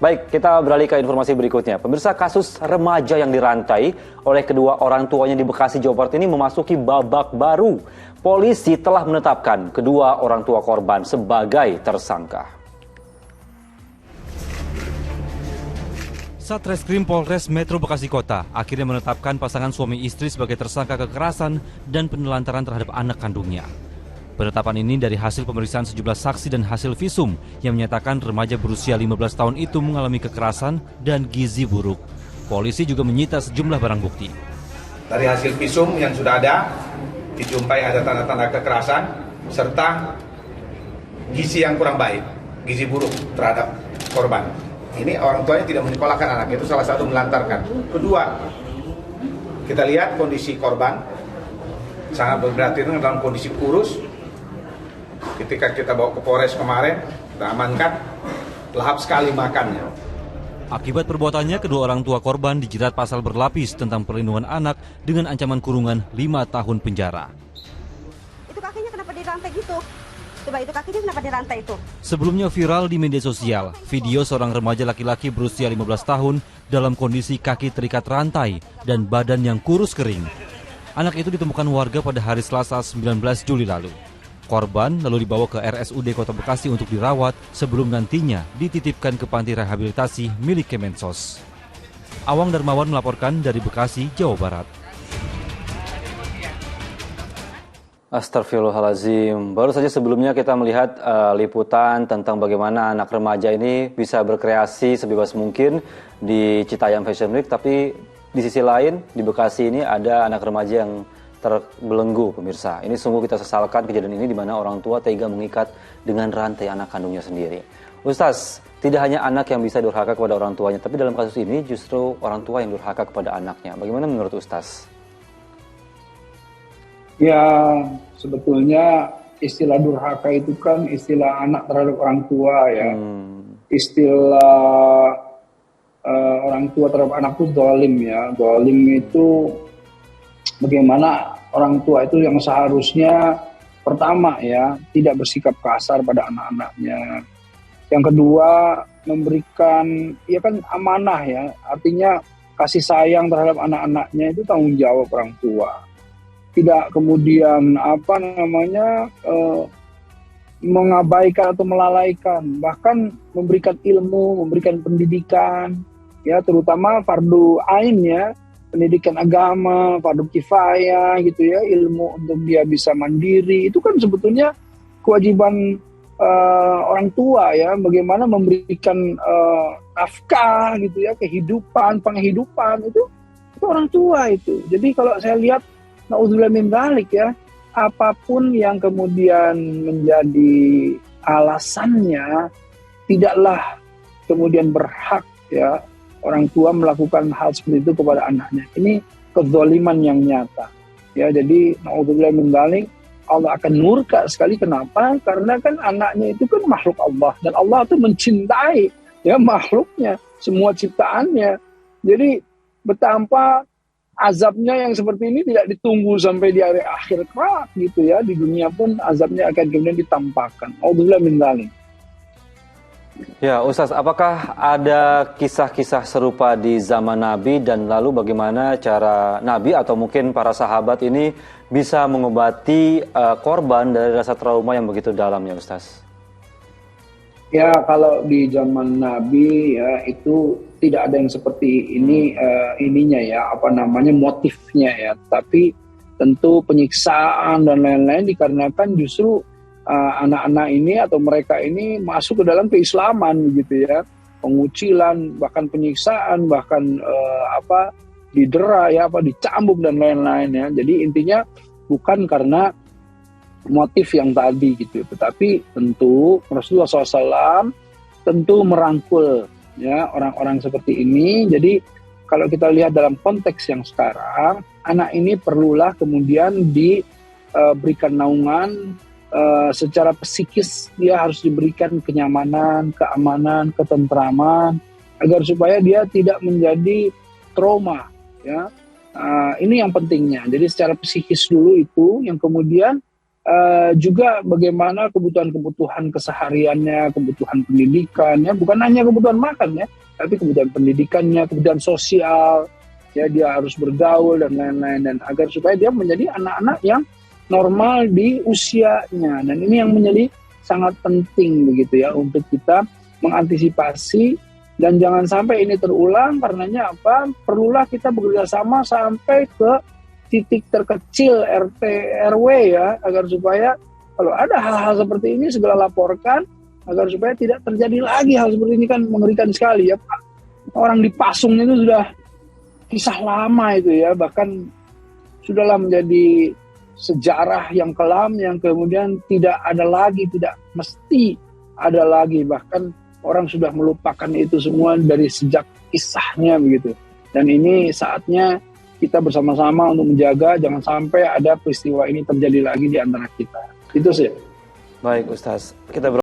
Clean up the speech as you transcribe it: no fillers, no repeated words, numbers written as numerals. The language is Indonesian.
Baik, kita beralih ke informasi berikutnya. Pemirsa, kasus remaja yang dirantai oleh kedua orang tuanya di Bekasi, Jawa Barat ini memasuki babak baru. Polisi telah menetapkan kedua orang tua korban sebagai tersangka. Satreskrim Polres Metro Bekasi Kota akhirnya menetapkan pasangan suami istri sebagai tersangka kekerasan dan penelantaran terhadap anak kandungnya. Penetapan ini dari hasil pemeriksaan sejumlah saksi dan hasil visum yang menyatakan remaja berusia 15 tahun itu mengalami kekerasan dan gizi buruk. Polisi juga menyita sejumlah barang bukti. Dari hasil visum yang sudah ada, dijumpai ada tanda-tanda kekerasan serta gizi yang kurang baik, gizi buruk terhadap korban. Ini orang tuanya tidak menyekolahkan anak, itu salah satu melantarkan. Kedua, kita lihat kondisi korban sangat berprihatin dalam kondisi kurus. Ketika kita bawa ke Polres kemarin, kita amankan, lahap sekali makannya. Akibat perbuatannya, kedua orang tua korban dijerat pasal berlapis tentang perlindungan anak dengan ancaman kurungan 5 tahun penjara. Itu kakinya kenapa dirantai gitu? Coba itu kakinya kenapa dirantai itu? Sebelumnya viral di media sosial, video seorang remaja laki-laki berusia 15 tahun dalam kondisi kaki terikat rantai dan badan yang kurus kering. Anak itu ditemukan warga pada hari Selasa 19 Juli lalu. Korban lalu dibawa ke RSUD Kota Bekasi untuk dirawat sebelum nantinya dititipkan ke panti rehabilitasi milik Kemensos. Awang Darmawan melaporkan dari Bekasi, Jawa Barat. Astagfirullahaladzim. Baru saja sebelumnya kita melihat liputan tentang bagaimana anak remaja ini bisa berkreasi sebebas mungkin di Citayam Fashion Week, tapi di sisi lain di Bekasi ini ada anak remaja yang terbelenggu, pemirsa. Ini sungguh kita sesalkan kejadian ini di mana orang tua tega mengikat dengan rantai anak kandungnya sendiri. Ustaz, tidak hanya anak yang bisa durhaka kepada orang tuanya, tapi dalam kasus ini justru orang tua yang durhaka kepada anaknya. Bagaimana menurut Ustaz? Ya, sebetulnya istilah durhaka itu kan istilah anak terhadap orang tua ya. Istilah orang tua terhadap anak itu zalim ya. Zalim itu bagaimana orang tua itu yang seharusnya pertama ya tidak bersikap kasar pada anak-anaknya. Yang kedua memberikan ya kan amanah ya, artinya kasih sayang terhadap anak-anaknya itu tanggung jawab orang tua. Tidak kemudian mengabaikan atau melalaikan, bahkan memberikan ilmu, memberikan pendidikan ya, terutama fardu ain ya. Pendidikan agama, fardu kifayah gitu ya, ilmu untuk dia bisa mandiri, itu kan sebetulnya kewajiban orang tua ya, bagaimana memberikan nafkah gitu ya, kehidupan, penghidupan itu orang tua itu. Jadi kalau saya lihat, naudzubillah min dzalik ya, apapun yang kemudian menjadi alasannya, tidaklah kemudian berhak ya orang tua melakukan hal seperti itu kepada anaknya. Ini kezaliman yang nyata. Ya, jadi naudzubillah min dzalik, Allah akan murka sekali. Kenapa? Karena kan anaknya itu kan makhluk Allah, dan Allah itu mencintai ya makhluknya, semua ciptaannya. Jadi betapa azabnya yang seperti ini tidak ditunggu sampai di hari akhir kelak gitu ya. Di dunia pun azabnya akan kemudian ditampakkan. Naudzubillah min dzalik. Ya, Ustaz, apakah ada kisah-kisah serupa di zaman Nabi, dan lalu bagaimana cara Nabi atau mungkin para sahabat ini bisa mengobati korban dari rasa trauma yang begitu dalam ya, Ustaz? Ya, kalau di zaman Nabi ya itu tidak ada yang seperti ini ininya ya, motifnya ya, tapi tentu penyiksaan dan lain-lain dikarenakan justru anak-anak ini atau mereka ini masuk ke dalam keislaman gitu ya, pengucilan, bahkan penyiksaan, bahkan didera ya, dicambuk dan lain-lain ya. Jadi intinya bukan karena motif yang tadi gitu, tetapi tentu Rasulullah SAW tentu merangkul ya orang-orang seperti ini. Jadi kalau kita lihat dalam konteks yang sekarang, anak ini perlulah kemudian diberikan naungan. Secara psikis dia harus diberikan kenyamanan, keamanan, ketentraman agar supaya dia tidak menjadi trauma ya. Ini yang pentingnya. Jadi secara psikis dulu itu, yang kemudian juga bagaimana kebutuhan-kebutuhan kesehariannya, kebutuhan pendidikannya, bukan hanya kebutuhan makan ya, tapi kebutuhan pendidikannya, kebutuhan sosial, ya dia harus bergaul dan lain-lain, dan agar supaya dia menjadi anak-anak yang normal di usianya. Dan ini yang menjadi sangat penting begitu ya untuk kita mengantisipasi dan jangan sampai ini terulang. Karenanya apa? Perlulah kita bekerja sama sampai ke titik terkecil RT RW ya, agar supaya kalau ada hal-hal seperti ini segera laporkan agar supaya tidak terjadi lagi hal seperti ini. Kan mengerikan sekali ya Pak. Orang dipasung itu sudah kisah lama itu ya, bahkan sudahlah menjadi sejarah yang kelam yang kemudian tidak ada lagi, tidak mesti ada lagi, bahkan orang sudah melupakan itu semua dari sejak kisahnya begitu. Dan ini saatnya kita bersama-sama untuk menjaga jangan sampai ada peristiwa ini terjadi lagi di antara kita. Itu sih. Baik Ustaz, kita